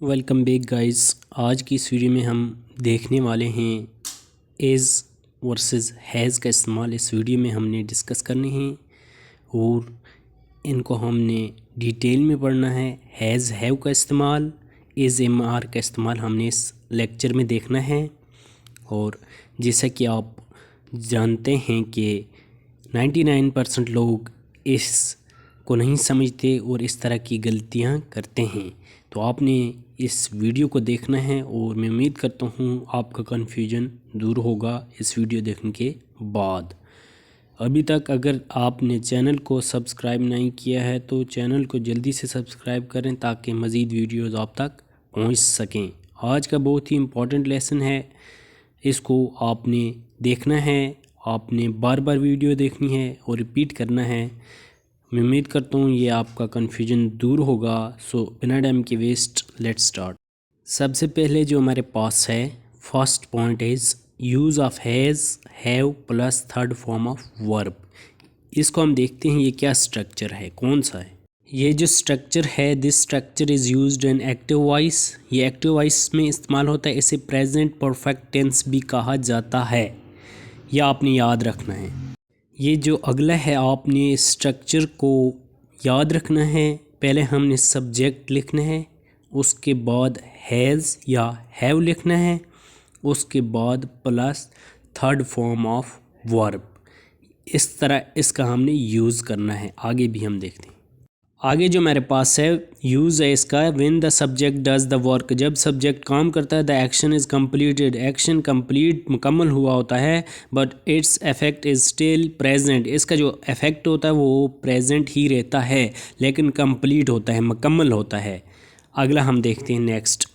Welcome back guys. आज की इस वीडियो में हम देखने वाले हैं इज़ वर्सेस हैज़ का इस्तेमाल। इस वीडियो में हमने डिस्कस करने हैं और इनको हमने डिटेल में पढ़ना है। हैज़ हैव का इस्तेमाल, इज़ एम आर का इस्तेमाल हमने इस लेक्चर में देखना है। और जैसा कि आप जानते हैं कि 99% लोग इस को नहीं समझते और इस तरह की गलतियां करते हैं, तो आपने इस वीडियो को देखना है और मैं उम्मीद करता हूँ आपका कन्फ्यूजन दूर होगा इस वीडियो देखने के बाद। अभी तक अगर आपने चैनल को सब्सक्राइब नहीं किया है तो चैनल को जल्दी से सब्सक्राइब करें ताकि मज़ीद वीडियोज़ आप तक पहुँच सकें। आज का बहुत ही इम्पोर्टेंट लेसन है, इसको आपने देखना है, आपने बार बार वीडियो देखनी है और रिपीट करना है। मैं उम्मीद करता हूँ ये आपका कन्फ्यूजन दूर होगा। सो बिना टाइम के वेस्ट लेट्स स्टार्ट। सबसे पहले जो हमारे पास है first point is use of has have plus third form of verb. इसको हम देखते हैं ये क्या स्ट्रक्चर है, कौन सा है। ये जो स्ट्रक्चर है, this structure is used in active voice. ये एक्टिव वॉइस में इस्तेमाल होता है। इसे प्रेजेंट परफेक्ट टेंस भी कहा जाता है, यह आपने याद रखना है। ये जो अगला है आपने स्ट्रक्चर को याद रखना है। पहले हमने सब्जेक्ट लिखना है, उसके बाद हैज़ या हैव लिखना है, उसके बाद plus third form of verb. इस तरह इसका हमने यूज़ करना है। आगे भी हम देखते हैं। आगे जो मेरे पास है यूज़ है इसका, when the subject does the work. जब सब्जेक्ट काम करता है, the action is completed. Action complete मुकम्मल हुआ होता है, but its effect is still present. इसका जो इफेक्ट होता है वो प्रेजेंट ही रहता है, लेकिन कंप्लीट होता है, मुकम्मल होता है। अगला हम देखते हैं नेक्स्ट।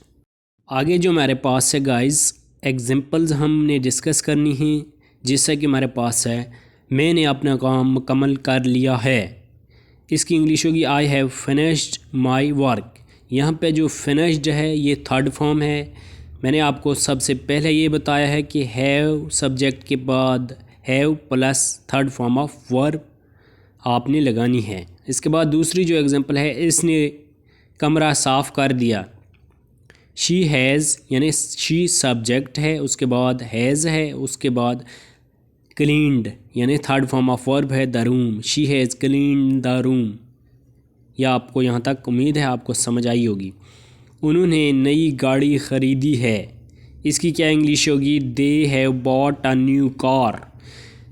आगे जो हमारे पास है गाइस, एग्जांपल्स हमने डिस्कस करनी है। जैसा कि हमारे पास है, मैंने अपना काम मुकम्मल कर लिया है। इसकी इंग्लिश होगी I have finished my work. यहाँ पे जो फिनिश्ड है ये थर्ड फॉर्म है। मैंने आपको सबसे पहले ये बताया है कि हैव सब्जेक्ट के बाद have plus third form of verb आपने लगानी है। इसके बाद दूसरी जो एग्जांपल है, इसने कमरा साफ़ कर दिया। शी हैज़ यानी शी सब्जेक्ट है, उसके बाद हैज़ है, उसके बाद क्लीन्ड यानी थर्ड फॉर्म ऑफ वर्ब है the room. She has cleaned the room. यह आपको यहाँ तक उम्मीद है आपको समझ आई होगी। उन्होंने नई गाड़ी ख़रीदी है। इसकी क्या इंग्लिश होगी, they have bought a new car.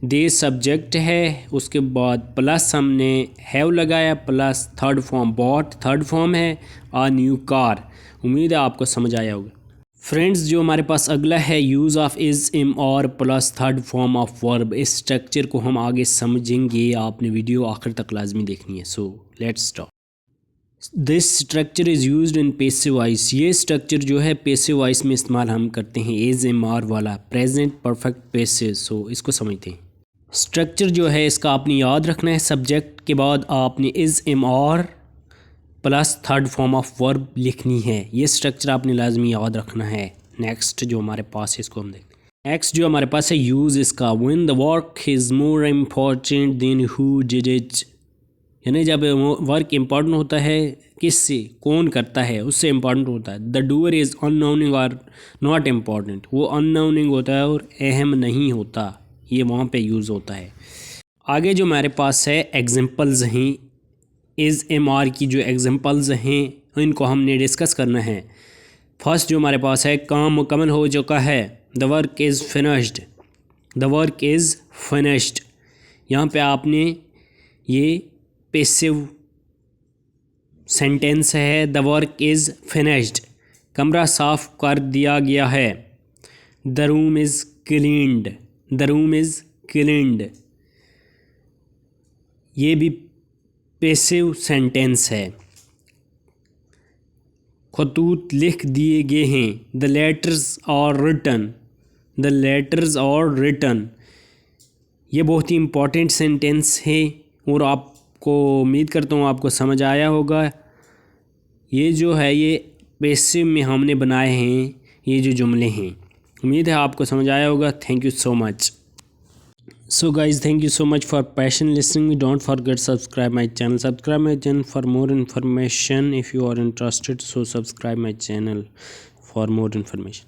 They subject है, उसके बाद प्लस हमने हैव लगाया, plus third form bought third form है, अ न्यू कार। उम्मीद है आपको समझ आया होगा। फ्रेंड्स, जो हमारे पास अगला है यूज़ ऑफ इज़ एम और plus third form of verb. इस स्ट्रक्चर को हम आगे समझेंगे, आपने वीडियो आखिर तक लाजमी देखनी है। So let's start. This structure is used in passive voice. ये स्ट्रक्चर जो है पैसिव वॉइस में इस्तेमाल हम करते हैं, इज़ एम आर वाला, प्रेजेंट परफेक्ट पैसिव। सो इसको समझते हैं। स्ट्रक्चर जो है इसका आपने याद रखना है, सब्जेक्ट के बाद आपने is am are plus third form of verb लिखनी है। ये स्ट्रक्चर आपने लाजमी याद रखना है। नेक्स्ट जो हमारे पास है इसको हम देखते हैं। नेक्स्ट जो हमारे पास है यूज़ इसका, when the work is more important than who did it. यानी जब वर्क इम्पॉर्टेंट होता है, किससे, कौन करता है, उससे इम्पॉर्टेंट होता है। द डूअर इज़ अननोनिंग और नॉट इम्पॉर्टेंट। वो अननोनिंग होता है और अहम नहीं होता, ये वहाँ पे यूज़ होता है। आगे जो हमारे पास है एग्जांपल्स हैं, इज़ एम आर की जो एग्जांपल्स हैं इनको हमने डिस्कस करना है। फर्स्ट जो हमारे पास है, काम मुकम्मल हो चुका है, the work is finished. The work is finished. यहाँ पे आपने ये पैसिव सेंटेंस है, द वर्क इज़ फिनिश्ड। कमरा साफ़ कर दिया गया है, the room is cleaned. The room is cleaned. ये भी पैसिव सेंटेंस है। खतूत लिख दिए गए हैं, the letters are written. The letters are written. ये बहुत ही इम्पॉर्टेंट सेंटेंस है और आपको उम्मीद करता हूँ आपको समझ आया होगा। ये जो है ये पैसिव में हमने बनाए हैं ये जो जुमले हैं। उम्मीद है आपको समझ आया होगा। Thank you so much. So guys, thank you so much for passion listening me. Don't forget subscribe my channel for more information. If you are interested, so subscribe my channel for more information.